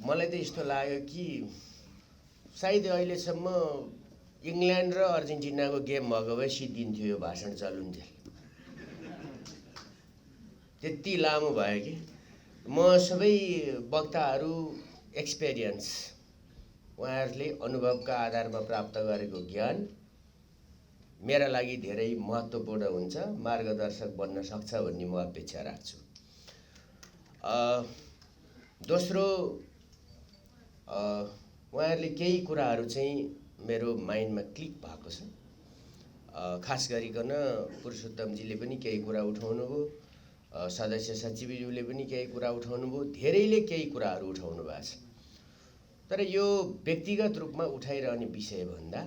मलाई त यस्तो लाग्यो कि सायद अहिलेसम्म इङ्ल्यान्ड र अर्जेन्टिनाको गेम भएको भए सिद्धिन्थ्यो यो भाषण चलुन्थ्यो। त्यति लामो भयो कि म सबै वक्ताहरू एक्सपिरियन्स उहाँहरूले अनुभवका आधारमा प्राप्त गरेको ज्ञान मेरा लागि धेरै महत्त्वपूर्ण हुन्छ, मार्गदर्शक बन्न सक्छ भन्ने म अपेक्षा राख्छु। दोस्रो, उहाँहरूले केही कुराहरू चाहिँ मेरो माइन्डमा क्लिक भएको छ। खास गरिकन पुरुषोत्तमजीले पनि केही कुरा उठाउनुभयो, सदस्य सचिवज्यूले पनि केही कुरा उठाउनुभयो, धेरैले केही कुराहरू उठाउनु भएको छ। तर यो व्यक्तिगत रूपमा उठाइरहने विषयभन्दा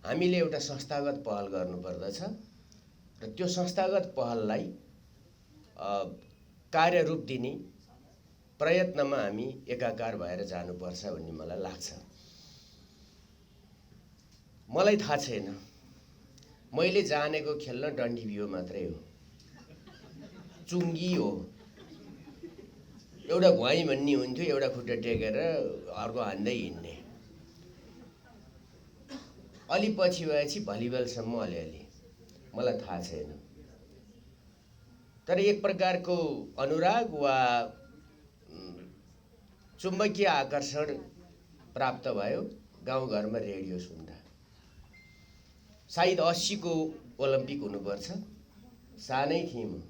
हामीले एउटा संस्थागत पहल गर्नुपर्दछ र त्यो संस्थागत पहललाई कार्यरूप दिने प्रयत्नमा हामी एकाकार भएर जानुपर्छ भन्ने मलाई लाग्छ। मलाई थाहा छैन, मैले जानेको खेल्न डन्डी बियो मात्रै हो, चुङ्गी हो। एउटा भुवाई भन्ने हुन्थ्यो, एउटा खुट्टा टेकेर अर्को हान्दै हिँड्ने। अलि पछि भएपछि भलिबलसम्म अलिअलि, मलाई थाहा छैन। तर एक प्रकारको अनुराग वा चुम्बकीय आकर्षण प्राप्त भयो गाउँघरमा रेडियो सुन्दा। सायद 80 को ओलम्पिक हुनुपर्छ, सानै थिएँ म,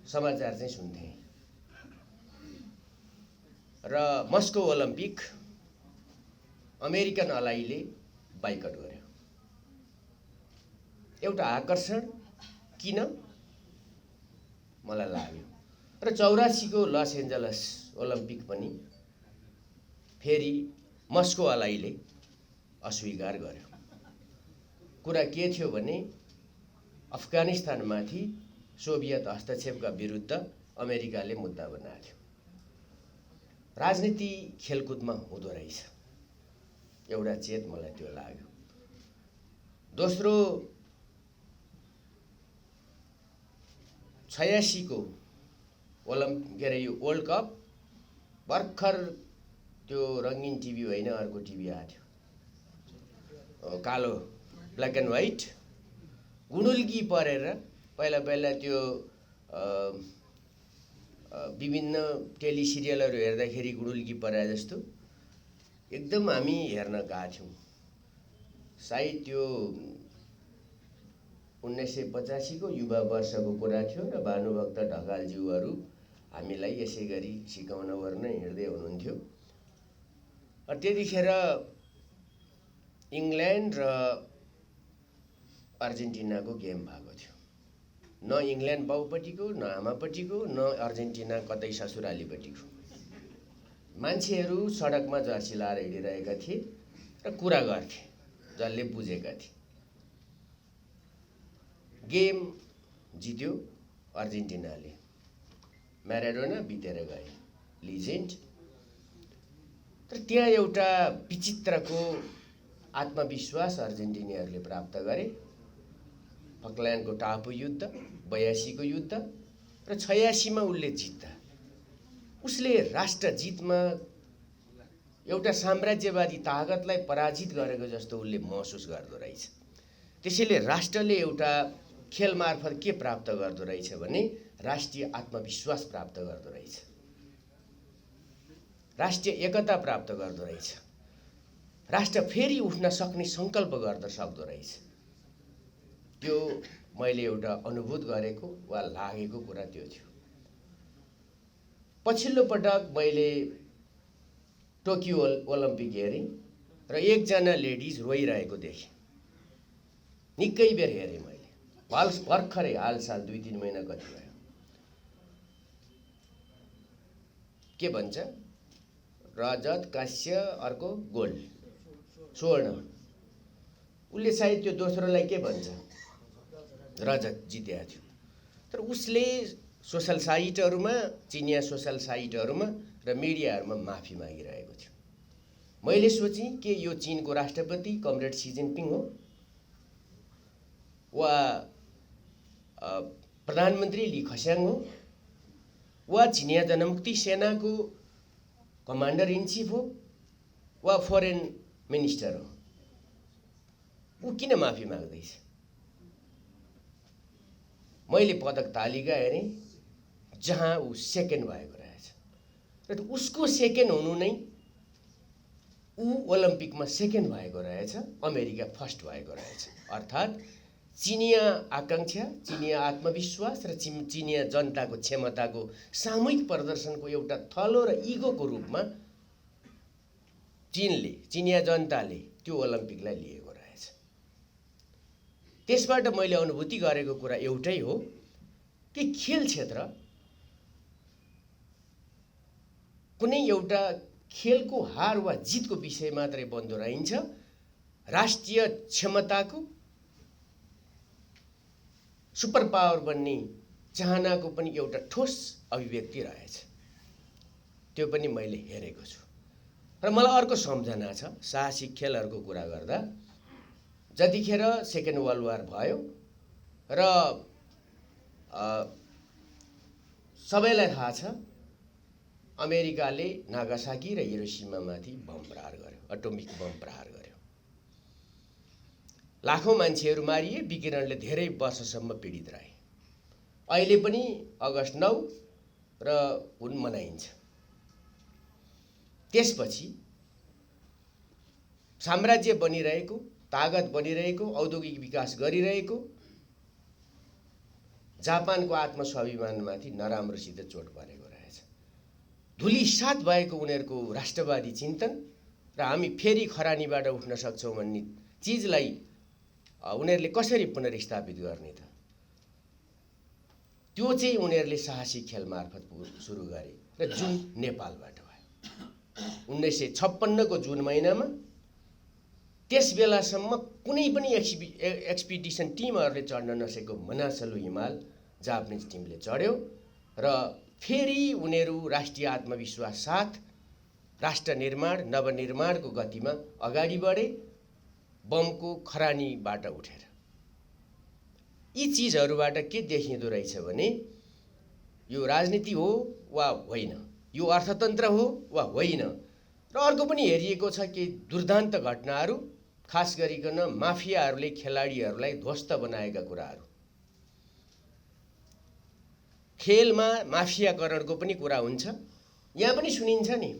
समाचार चाहिँ सुन्थेँ। र मस्को ओलम्पिक अमेरिकन अलाइले बाइकट गर्यो। एउटा आकर्षण किन मलाई लाग्यो। र 84 को लस एन्जलस ओलम्पिक पनि फेरि मस्को अलाइले अस्वीकार गर्यो। कुरा के थियो भने अफगानिस्तानमाथि सोभियत हस्तक्षेपका विरुद्ध अमेरिकाले मुद्दा बनाएको थियो। राजनीति खेलकुदमा हुँदो रहेछ, एउटा चेत मलाई त्यो लाग्यो। दोस्रो, 86 को यो वर्ल्ड कप भर्खर त्यो रङ्गीन टिभी होइन, अर्को टिभी आएको थियो, कालो ब्ल्याक एन्ड व्हाइट, गुडुल्की परेर पहिला त्यो विभिन्न टेलिसिरियलहरू हेर्दाखेरि गुडुल्की परे जस्तो एकदम हामी हेर्न गएको थियौँ। सायद त्यो 1985 को युवा वर्षको कुरा थियो र भानुभक्त ढकालज्यूहरू हामीलाई यसै गरी सिकाउन गर्न हिँड्दै हुनुहुन्थ्यो। त्यतिखेर इङ्ल्यान्ड र अर्जेन्टिनाको गेम भएको थियो। न इङ्ल्यान्ड बाउपट्टिको, न आमापट्टिको, न अर्जेन्टिना कतै ससुरालीपट्टिको। मान्छेहरू सडकमा जर्सी लाएर हिँडिरहेका थिए र कुरा गर्थे, जसले बुझेका थिए। गेम जित्यो अर्जेन्टिनाले, म्याराडोना बितेर गए, लिजेन्ड। तर त्यहाँ एउटा विचित्रको आत्मविश्वास अर्जेन्टिनीहरूले प्राप्त गरे। फकल्यान्डको टापु युद्ध, 82 को युद्ध र 86 मा उसले जित्दा उसले राष्ट्र जितमा एउटा साम्राज्यवादी ताकतलाई पराजित गरेको जस्तो उसले महसुस गर्दो रहेछ। त्यसैले राष्ट्रले एउटा खेल मार्फत के प्राप्त गर्दो रहेछ भने राष्ट्रिय आत्मविश्वास प्राप्त गर्दो रहेछ, राष्ट्रिय एकता प्राप्त गर्दो रहेछ, राष्ट्र फेरि उठ्न सक्ने सङ्कल्प गर्न सक्दो रहेछ। त्यो मैले एउटा अनुभूत गरेको वा लागेको कुरा त्यो थियो। पछिल्लो पटक मैले टोकियो ओलम्पिक हेरेँ र एकजना लेडिज रोइरहेको देखेँ। निकै बेर हेरेँ मैले, भर्खरै हालसाल 2-3 महिना कति भयो। के भन्छ, रजत, काँस्य, अर्को गोल्ड, स्वर्ण। उसले सायद त्यो दोस्रोलाई के भन्छ, रजत जितेको थियो। तर उसले सोसल साइटहरूमा, चिनिया सोसल साइटहरूमा र मिडियाहरूमा माफी मागिरहेको थियो। मैले सोचेँ के यो चीनको राष्ट्रपति कमरेड सी जिनपिङ हो वा प्रधानमन्त्री ली खस्याङ हो वा चिनिया जनमुक्ति सेनाको कमान्डर इन चिफ हो वा फरेन मिनिस्टर हो, ऊ किन माफी माग्दैछ? मैले पदक तालिका हेरेँ जहाँ ऊ सेकेन्ड भएको रहेछ र उसको सेकेन्ड हुनु नै ऊ ओलम्पिकमा सेकेन्ड भएको रहेछ, अमेरिका फर्स्ट भएको रहेछ। अर्थात् चिनिया आकांक्षा, चिनिया आत्मविश्वास र चिनिया जनताको क्षमताको सामूहिक प्रदर्शनको एउटा थलो र इगोको रूपमा चीनले, चिनिया जनताले त्यो ओलम्पिकलाई लिएको रहेछ। त्यसबाट मैले अनुभूति गरेको कुरा एउटै हो कि खेल क्षेत्र कुनै एउटा खेलको हार वा जितको विषय मात्रै बन्द रहन्छ, राष्ट्रिय क्षमताको, सुपर पावर बन्ने चाहनाको पनि एउटा ठोस अभिव्यक्ति रहेछ। त्यो पनि मैले हेरेको छु। र मलाई अर्को सम्झना छ साहसिक खेलहरूको कुरा गर्दा, जतिखेर सेकेन्ड वर्ल्ड वार भयो र सबैलाई थाहा छ अमेरिकाले नागासाकी र हिरोसिमामाथि बम प्रहार गर्यो, एटोमिक बम प्रहार गर्यो। लाखौं मान्छेहरू मारिए, विकिरणले धेरै वर्षसम्म पीडित रहे। अहिले पनि अगस्ट 9 र हुन मनाइन्छ। त्यसपछि साम्राज्य बनिरहेको, तागत बनिरहेको, औद्योगिक विकास गरिरहेको जापानको आत्मस्वाभिमानमाथि नराम्रोसित चोट परेको रहेछ। धुलिसात भएको उनीहरूको राष्ट्रवादी चिन्तन र हामी फेरि खरानीबाट उठ्न सक्छौँ भन्ने चिजलाई उनीहरूले कसरी पुनर्स्थापित गर्ने त? त्यो चाहिँ उनीहरूले साहसिक खेल मार्फत सुरु गरे र जुन नेपालबाट भयो 1956 को जुन महिनामा। त्यस बेलासम्म कुनै पनि एक्सपिडिसन टिमहरूले चढ्न नसकेको मनासलु हिमाल जापानिज टिमले चढ्यो र फेरि उनीहरू राष्ट्रिय आत्मविश्वास साथ राष्ट्र निर्माण, नवनिर्माणको गतिमा अगाडि बढे, बमको खरानीबाट उठेर। यी चिजहरूबाट के देखिँदो रहेछ भने यो राजनीति हो वा होइन, यो अर्थतन्त्र हो वा होइन। र अर्को पनि हेरिएको छ कि दुर्दान्त घटनाहरू, खास गरिकन माफियाहरूले खेलाडीहरूलाई ध्वस्त बनाएका कुराहरू। खेलमा माफियाकरणको पनि कुरा हुन्छ, यहाँ पनि सुनिन्छ नि,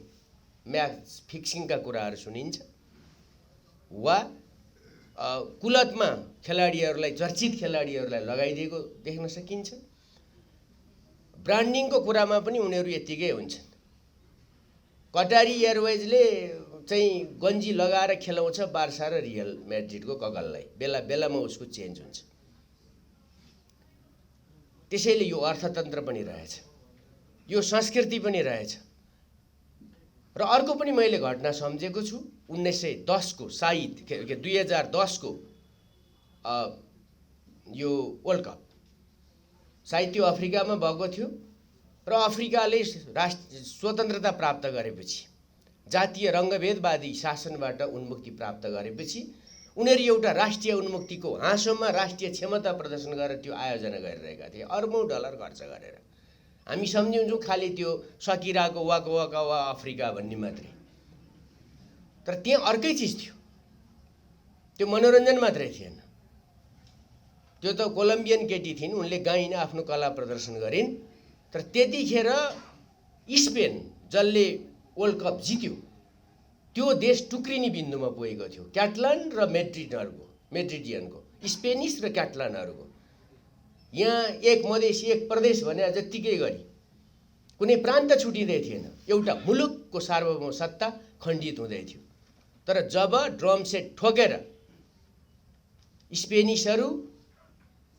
म्याच फिक्सिङका कुराहरू सुनिन्छ वा कुलतमा खेलाडीहरूलाई, चर्चित खेलाडीहरूलाई लगाइदिएको देख्न सकिन्छ। ब्रान्डिङको कुरामा पनि उनीहरू यत्तिकै हुन्छन्। कटारी एयरवेजले चाहिँ गन्जी लगाएर खेलाउँछ बार्सा र रियल म्याड्रिडको कगललाई, बेला बेलामा उसको चेन्ज हुन्छ। त्यसैले यो अर्थतन्त्र पनि रहेछ, यो संस्कृति पनि रहेछ। र अर्को पनि मैले घटना सम्झेको छु 1910 को सायद 2010 को यो वर्ल्ड कप सायद त्यो अफ्रिकामा भएको थियो र अफ्रिकाले स्वतन्त्रता प्राप्त गरेपछि, जातीय रङ्गभेदवादी शासनबाट उन्मुक्ति प्राप्त गरेपछि उनीहरू एउटा राष्ट्रिय उन्मुक्तिको हाँसोमा राष्ट्रिय क्षमता प्रदर्शन गरेर त्यो आयोजना गरिरहेका थिए, अरबौं डलर खर्च गरेर। हामी सम्झिन्छौँ खालि त्यो सकिराको वाक वाक वा अफ्रिका भन्ने मात्रै, तर त्यहाँ अर्कै चिज थियो। त्यो मनोरञ्जन मात्रै थिएन, त्यो त कोलम्बियन केटी थिइन्, उनले गाइन आफ्नो कला प्रदर्शन गरिन्। तर त्यतिखेर स्पेन जसले वर्ल्ड कप जित्यो त्यो देश टुक्रिने बिन्दुमा पुगेको थियो। क्याटलान र मेड्रिडियनको, स्पेनिस र क्याटलानहरूको, यहाँ एक मधेस एक प्रदेश भने जत्तिकै गरी कुनै प्रान्त छुटिँदै थिएन, एउटा मुलुकको सार्वभौम सत्ता खण्डित हुँदै थियो। तर जब ड्रम सेट ठोकेर स्पेनिसहरू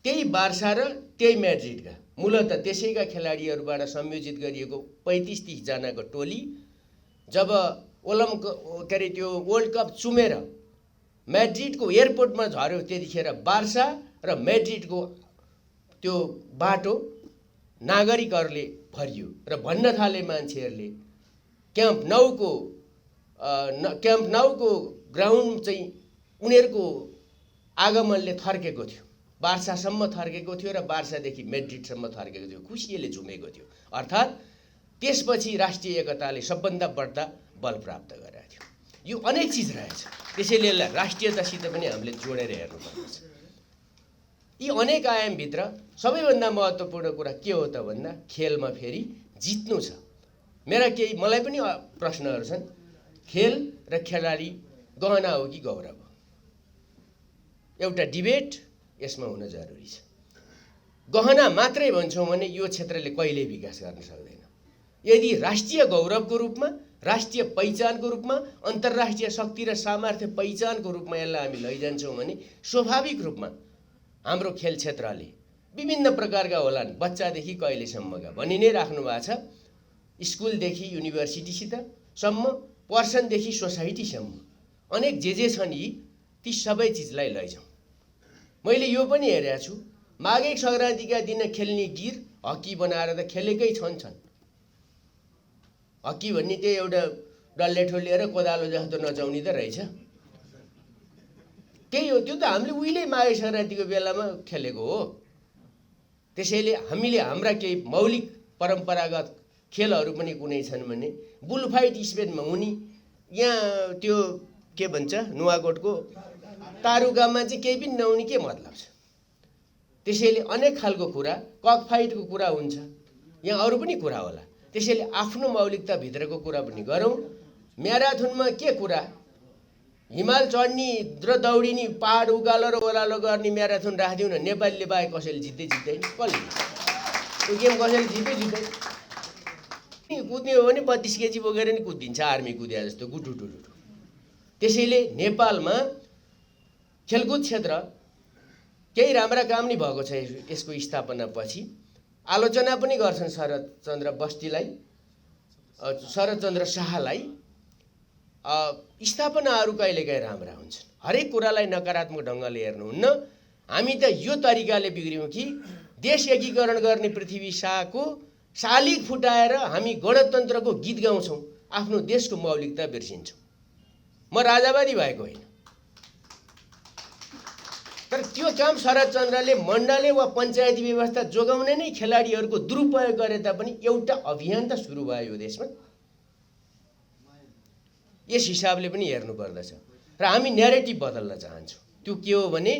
त्यही बार्सा र त्यही म्याड्रिडका मूलत त्यसैका खेलाडीहरूबाट संयोजित गरिएको 35-30 जनाको टोली जब त्यो वर्ल्ड कप चुमेर म्याड्रिडको एयरपोर्टमा झर्यो, त्यतिखेर बार्सा र म्याड्रिडको त्यो बाटो नागरिकहरूले भरियो र भन्न थाले मान्छेहरूले क्याम्प नाउको ग्राउन्ड चाहिँ उनीहरूको आगमनले थर्केको थियो, बार्सासम्म थर्केको थियो र बार्सादेखि म्याड्रिडसम्म थर्केको थियो, खुसीले झुमेको थियो। अर्थात् त्यसपछि राष्ट्रिय एकताले सबभन्दा बढ्ता बल प्राप्त गरेको थियो। यो अनेक चिज रहेछ, त्यसैले यसलाई राष्ट्रियतासित पनि हामीले जोडेर हेर्नुपर्छ। यी अनेक आयामभित्र सबैभन्दा महत्त्वपूर्ण कुरा के हो त भन्दा खेलमा फेरि जित्नु छ। मलाई पनि प्रश्नहरू छन्। खेल र खेलाडी गहना हो कि गौरव हो? एउटा डिबेट यसमा हुन जरुरी छ। गहना मात्रै भन्छौँ भने यो क्षेत्रले कहिल्यै विकास गर्न सक्दैन। यदि राष्ट्रिय गौरवको रूपमा, राष्ट्रिय पहिचानको रूपमा, अन्तर्राष्ट्रिय शक्ति र सामर्थ्य पहिचानको रूपमा यसलाई हामी लैजान्छौँ भने स्वाभाविक रूपमा हाम्रो खेल क्षेत्रले विभिन्न प्रकारका होलान्, बच्चादेखि कहिलेसम्मका भनि नै राख्नु भएको छ। स्कुलदेखि युनिभर्सिटीसित सम्म, पर्सनदेखि सोसाइटीसम्म अनेक जे छन् यी ती सबै चिजलाई लैजाउँ। मैले यो पनि हेरेको छु, माघे सङ्क्रान्तिका दिन खेल्ने गिर हकी बनाएर त खेलेकै छन्। हकी भन्ने त्यही एउटा डल्ले ठोलिएर कोदालो जस्तो नचाउने त रहेछ। त्यही हो, त्यो त हामीले उहिले माघे सङ्क्रान्तिको बेलामा खेलेको हो। त्यसैले हामीले हाम्रा केही मौलिक परम्परागत खेलहरू पनि कुनै छन् भने बुलफाइट स्पेनमा हुने, यहाँ त्यो के भन्छ नुवाकोटको तारुगाममा चाहिँ केही पनि नहुने के मतलब छ? त्यसैले अनेक खालको कुरा, कक फाइटको कुरा हुन्छ, यहाँ अरू पनि कुरा होला। त्यसैले आफ्नो मौलिकता भित्रको कुरा पनि गरौँ। म्याराथनमा के कुरा, हिमाल चढ्ने र दौडिने, पहाड उकालो र ओह्रालो गर्ने म्याराथन राखिदिउँ न, नेपालीले बाहेक कसैले जित्दैन। कसले त्यो गेम कसैले जित्दैन। कुद्ने हो भने 32 केजी बोकेर नि कुदिन्छ, आर्मी कुद्या जस्तो गुटुटुटु। त्यसैले नेपालमा खेलकुद क्षेत्र केही राम्रा काम नि भएको छ यसको स्थापनापछि। आलोचना पनि गर्छन् शरदचन्द्र बस्तीलाई, शरदचन्द्र शाहलाई। स्थापनाहरू कहिलेकाहीँ राम्रा हुन्छन्, हरेक कुरालाई नकारात्मक ढङ्गले हेर्नुहुन्न। हामी त यो तरिकाले बिग्रियौँ कि देश एकीकरण गर्ने पृथ्वी शाहको शालिग फुटाएर हामी गणतन्त्रको गीत गाउँछौँ, आफ्नो देशको मौलिकता बिर्सिन्छौँ। म राजावादी भएको होइन, तर त्यो काम शरदचन्द्रले मण्डले वा पञ्चायती व्यवस्था जोगाउने नै खेलाडीहरूको दुरुपयोग गरे तापनि एउटा अभियान त सुरु भयो यो देशमा। यस हिसाबले पनि हेर्नु पर्दछ र हामी न्यारेटिभ बदल्न चाहन्छौँ। त्यो के हो भने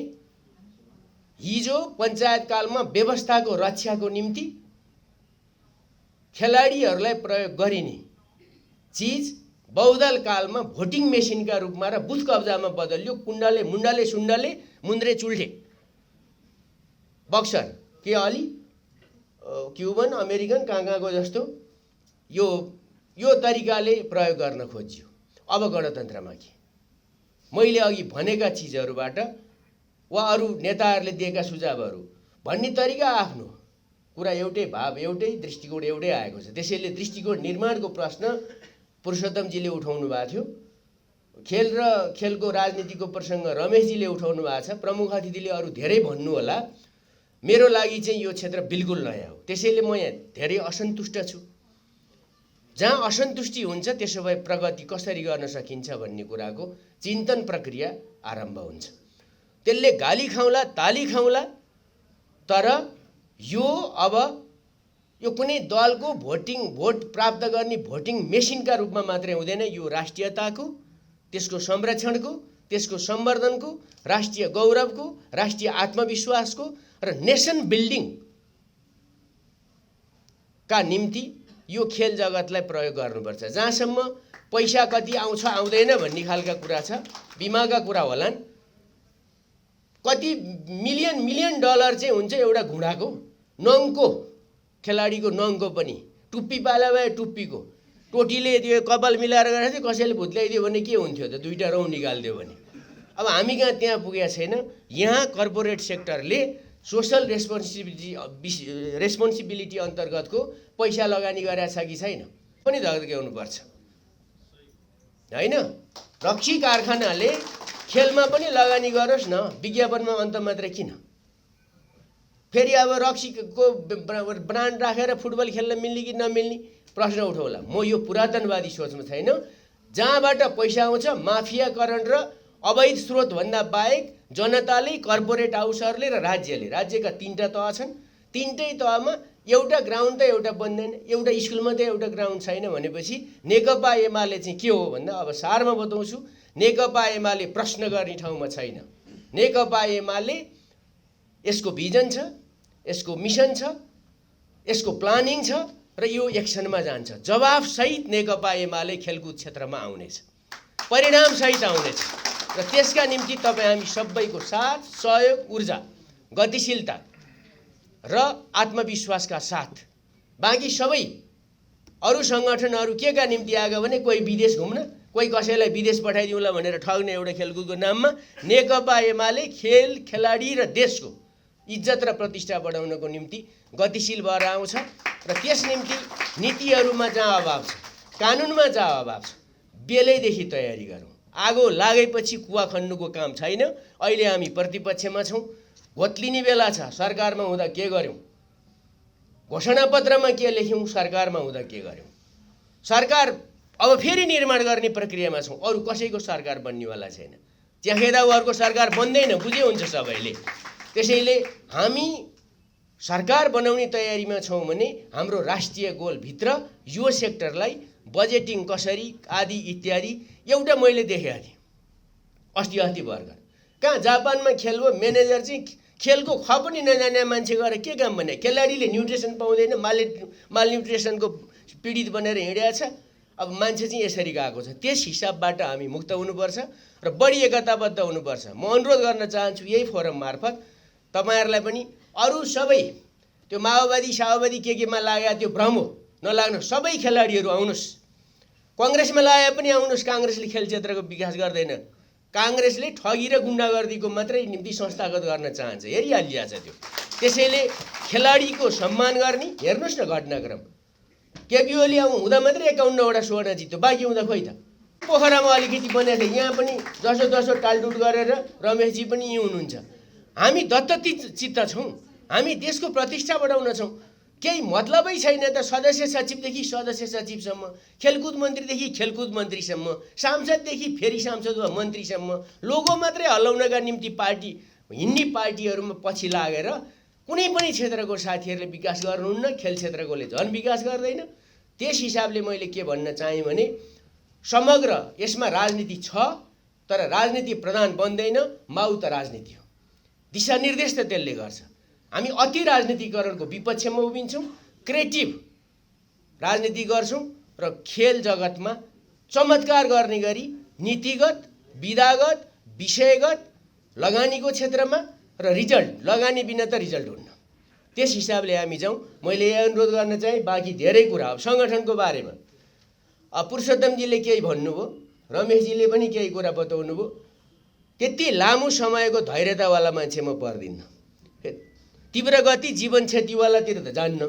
हिजो पञ्चायत कालमा व्यवस्थाको रक्षाको निम्ति खेलाडीहरूलाई प्रयोग गरिने चिज बहुदल कालमा भोटिङ मेसिनका रूपमा र बुथ कब्जामा बदलियो। कुण्डले मुण्डले सुण्डले मुन्द्रे चुल्ठे बक्सर के अलि क्युबन अमेरिकन कहाँको जस्तो यो तरिकाले प्रयोग गर्न खोजियो। अब गणतन्त्रमा के? मैले अघि भनेका चिजहरूबाट वा अरू नेताहरूले दिएका सुझावहरू भन्ने तरिका आफ्नो, कुरा एउटै, भाव एउटै, दृष्टिकोण एउटै आएको छ। त्यसैले दृष्टिकोण निर्माणको प्रश्न पुरुषोत्तमजीले उठाउनु भएको थियो, खेल र खेलको राजनीतिको प्रसङ्ग रमेशजीले उठाउनु भएको छ, प्रमुख अतिथिले अरू धेरै भन्नु होला। मेरो लागि चाहिँ यो क्षेत्र बिल्कुल नयाँ हो। त्यसैले म यहाँ धेरै असन्तुष्ट छु। जहाँ असन्तुष्टि हुन्छ त्यसो भए प्रगति कसरी गर्न सकिन्छ भन्ने कुराको चिन्तन प्रक्रिया आरम्भ हुन्छ। त्यसले गाली खाउँला, ताली खाउँला, तर अब यो कुनै दलको भोट प्राप्त गर्ने भोटिङ मेसिनका रूपमा मात्रै हुँदैन। यो राष्ट्रियताको, त्यसको संरक्षणको, त्यसको सम्वर्धनको, राष्ट्रिय गौरवको, राष्ट्रिय आत्मविश्वासको र नेसन बिल्डिङ का निम्ति यो खेल जगतलाई प्रयोग गर्नुपर्छ। जहाँसम्म पैसा कति आउँछ आउँदैन भन्ने खालका कुरा छ, बिमाका कुरा होलान्। कति मिलियन डलर चाहिँ हुन्छ एउटा घुँडाको, नङको, खेलाडीको नङको पनि, टुप्पी पाला भए टुप्पीको, टोटीले त्यो कपाल मिलाएर गरेको थियो, कसैले भुत्ल्याइदियो भने के हुन्थ्यो त? 2टा रौँ निकालिदियो भने। अब हामी कहाँ त्यहाँ पुगेका छैन। यहाँ कर्पोरेट सेक्टरले सोसल रेस्पोन्सिबिलिटी अन्तर्गतको पैसा लगानी गरेका छ कि छैन पनि धक्याउनुपर्छ, होइन? रक्सी कारखानाले खेलमा पनि लगानी गरोस् न, विज्ञापनमा अन्त मात्रै किन? फेरि अब रक्सीको ब्रान्ड राखेर फुटबल खेल्न मिल्ने कि नमिल्ने प्रश्न उठाउला। म यो पुरातनवादी सोचमा छैन। जहाँबाट पैसा आउँछ माफियाकरण र अवैध स्रोतभन्दा बाहेक जनताले, कर्पोरेट हाउसहरूले र राज्यले, राज्यका 3टा तह छन्, 3टै तहमा एउटा ग्राउन्ड त एउटा बन्दैन, एउटा स्कुलमा त एउटा ग्राउन्ड छैन भनेपछि नेकपा एमाले चाहिँ के हो भन्दा अब सारमा बताउँछु, नेकपा एमाले प्रश्न गर्ने ठाउँमा छैन। नेकपा एमाले यसको भिजन छ, यसको मिसन छ, यसको प्लानिङ छ र यो एक्सनमा जान्छ। जवाफसहित नेकपा एमाले खेलकुद क्षेत्रमा आउनेछ, परिणामसहित आउनेछ र त्यसका निम्ति तपाईँ हामी सबैको साथ, सहयोग, ऊर्जा, गतिशीलता र आत्मविश्वासका साथ बाँकी सबै अरू सङ्गठनहरू के का निम्ति आएको भने कोही विदेश घुम्न, कोही कसैलाई विदेश पठाइदिउँला भनेर ठग्ने एउटा खेलकुदको नाममा नेकपा एमाले खेल, खेलाडी र देशको इज्जत र प्रतिष्ठा बढाउनको निम्ति गतिशील भएर आउँछ र त्यस निम्ति नीतिहरूमा जहाँ अभाव छ, कानुनमा जहाँ अभाव छ, बेलैदेखि तयारी गरौँ। आगो लागेपछि कुवा खन्नुको काम छैन। अहिले हामी प्रतिपक्षमा छौँ, घोत्लिने बेला छ। सरकारमा हुँदा के गर्यौँ, घोषणापत्रमा के लेख्यौँ, सरकारमा हुँदा के गर्यौँ। सरकार अब फेरि निर्माण गर्ने प्रक्रियामा छौँ, अरू कसैको सरकार बन्नेवाला छैन। च्याखेदाउहरूको सरकार बन्दैन, बुझे हुन्छ सबैले। त्यसैले हामी सरकार बनाउने तयारीमा छौँ भने हाम्रो राष्ट्रिय गोलभित्र यो सेक्टरलाई बजेटिङ कसरी आदि इत्यादि एउटा मैले देखेको थिएँ अस्ति भर्खर। कहाँ जापानमा खेल हो, म्यानेजर चाहिँ खेलको ख पनि नजाने मान्छे गएर के काम भने खेलाडीले न्युट्रिसन पाउँदैन, मालन्युट्रिसनको पीडित बनेर हिँडेको छ। अब मान्छे चाहिँ यसरी गएको छ। त्यस हिसाबबाट हामी मुक्त हुनुपर्छ र बढी एकताबद्ध हुनुपर्छ। म अनुरोध गर्न चाहन्छु यही फोरम मार्फत तपाईहरुलाई पनि अरू सबै त्यो माओवादी केमा लागेको त्यो भ्रम हो, नलाग्नु। सबै खेलाडीहरू आउनुस्, कांग्रेसमा लागे पनि आउनुस्। कांग्रेसले खेल क्षेत्रको विकास गर्दैन, कांग्रेसले ठगी र गुण्डागर्दीको मात्रै निम्ति संस्थागत गर्न चाहन्छ, हेरिहालिया छ त्यो। त्यसैले खेलाडीको सम्मान गर्ने। हेर्नुस् न घटनाक्रम, केपी ओली हुँदा मात्रै 51 वटा स्वर्ण जित्यो, बाँकी हुँदा खोइ त। पोखरामा अलिकति बनेको थियो, यहाँ पनि जसो टालटुट गरेर रमेशजी पनि यहीँ हुनुहुन्छ। हामी दत्तती चित्त छौँ, हामी देशको प्रतिष्ठा बढाउन छौँ। केही मतलबै छैन त सदस्य सचिवदेखि सदस्य सचिवसम्म, खेलकुद मन्त्रीदेखि खेलकुद मन्त्रीसम्म, सांसददेखि फेरि सांसद वा मन्त्रीसम्म लोगो मात्रै हल्लाउनका निम्ति पार्टी हिन्दी पार्टीहरूमा पछि लागेर कुनै पनि क्षेत्रको साथीहरूले विकास गर्नुहुन्न, खेल क्षेत्रकोले झन् विकास गर्दैन। त्यस हिसाबले मैले के भन्न चाहेँ भने समग्र यसमा राजनीति छ, तर राजनीति प्रधान बन्दैन, माउ त राजनीति हो। दिशानिर्देश त त्यसले गर्छ। हामी अति राजनीतिकरणको विपक्षमा उभिन्छौँ, क्रिएटिभ राजनीति गर्छौँ र खेल जगतमा चमत्कार गर्ने गरी नीतिगत, विधागत, विषयगत लगानीको क्षेत्रमा र रिजल्ट, लगानी बिना त रिजल्ट हुन्न। त्यस हिसाबले हामी जाउँ। मैले यही अनुरोध गर्न चाहे। बाँकी धेरै कुरा अब सङ्गठनको बारेमा पुरुषोत्तमजीले केही भन्नुभयो, रमेशजीले पनि केही कुरा बताउनु भयो। त्यति लामो समयको धैर्यतावाला मान्छे म पर्दिन्न। तीव्र गति जीवन क्षतिवालातिर त जान्न,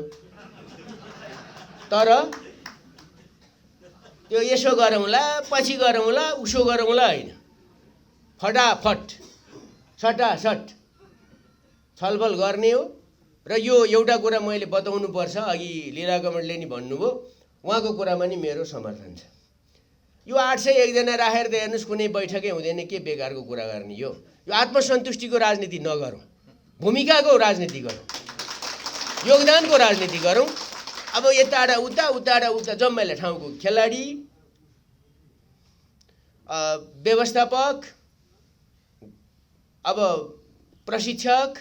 तर त्यो यसो गरौँला पछि गरौँला उसो गरौँला होइन, फटाफट सटासट छलफल गर्ने हो। र यो एउटा कुरा मैले बताउनु पर्छ, अघि लीला कमलले नि भन्नुभयो, उहाँको कुरामा नि मेरो समर्थन छ। यो 801 जना राखेर त हेर्नुहोस् कुनै बैठकै हुँदैन, के बेकारको कुरा गर्ने। यो आत्मसन्तुष्टिको राजनीति नगरौँ, भूमिकाको राजनीति गरौँ, योगदानको राजनीति गरौँ। अब यताडा उता जम्मैले ठाउँको खेलाडी, व्यवस्थापक, अब प्रशिक्षक,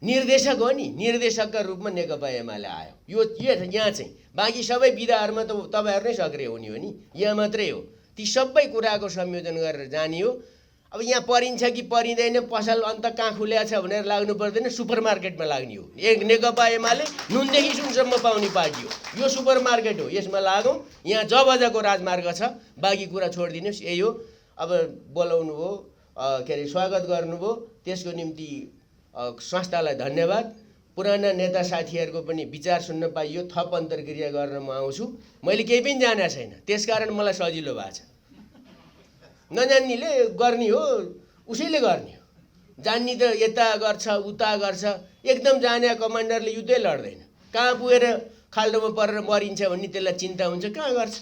निर्देशक हो नि, निर्देशकका रूपमा नेकपा एमाले आयो। यो यहाँ चाहिँ बाँकी सबै विधाहरूमा त तपाईँहरू नै सक्रिय हुने हो नि, यहाँ मात्रै हो। ती सबै कुराको संयोजन गरेर जाने हो। अब यहाँ परिन्छ कि परिँदैन, पसल अन्त कहाँ खुल्या छ भनेर लाग्नु पर्दैन, सुपरमार्केटमा लाग्ने हो। एक नेकपा एमाले नुनदेखि सुनसम्म पाउने पार्टी हो, यो सुपरमार्केट हो, यसमा लागौँ। यहाँ जबजको राजमार्ग छ, बाँकी कुरा छोडिदिनुहोस्। यही हो। अब बोलाउनु भयो, के अरे स्वागत गर्नुभयो, त्यसको निम्ति संस्थालाई धन्यवाद। पुराना नेता साथीहरूको पनि विचार सुन्न पाइयो, थप अन्तर्क्रिया गर्न म आउँछु। मैले केही पनि जानेको छैन, त्यसकारण मलाई सजिलो भएको छ। नजान्नेले गर्ने हो, उसैले गर्ने हो। जान्ने त यता गर्छ उता गर्छ, एकदम जाने कमान्डरले युद्धै लड्दैन। कहाँ पुगेर खाल्डोमा परेर मरिन्छ भन्ने त्यसलाई चिन्ता हुन्छ, कहाँ गर्छ।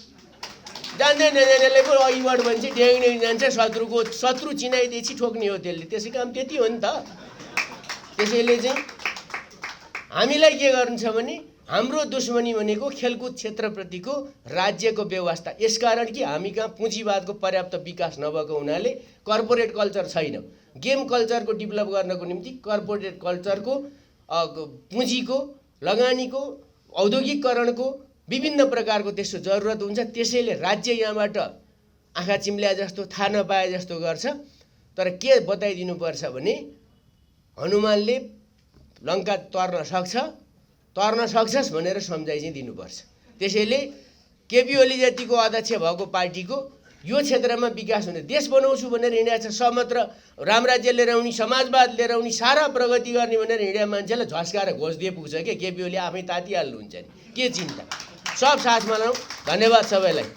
जान्दै नजानेले पो अघिबाट भन्छ, ड्याङ जान्छ, शत्रु चिनाइदिएपछि ठोक्ने हो त्यसले। त्यसै काम त्यति हो नि त। त्यसैले चाहिँ हामीलाई के गर्नु छ भने हाम्रो दुश्मनी भनेको खेलकुद क्षेत्रप्रतिको राज्यको व्यवस्था। यसकारण कि हामी कहाँ पुँजीवादको पर्याप्त विकास नभएको हुनाले कर्पोरेट कल्चर छैन। गेम कल्चरको डेभलप गर्नको निम्ति कर्पोरेट कल्चरको पुँजीको लगानीको औद्योगिकरणको विभिन्न प्रकारको त्यस्तो जरुरत हुन्छ। त्यसैले राज्य यहाँबाट आँखा चिम्ल्या जस्तो थाहा नपाए जस्तो गर्छ। तर के बताइदिनुपर्छ भने हनुमानले लङ्का तर्न सक्छस् भनेर सम्झाइ चाहिँ दिनुपर्छ। त्यसैले केपी ओली जतिको अध्यक्ष भएको पार्टीको यो क्षेत्रमा विकास हुने देश बनाउँछु भनेर हिँडेको छ। समत्र रामराज्य लिएर आउने समाजवाद लिएर आउने सारा प्रगति गर्ने भनेर हिँडेको मान्छेलाई झस्काएर घोष दिए पुग्छ के केपी ओली आफै तातिहाल्नुहुन्छ नि के चिन्ता। सब साथमा लाउँ। धन्यवाद सबैलाई।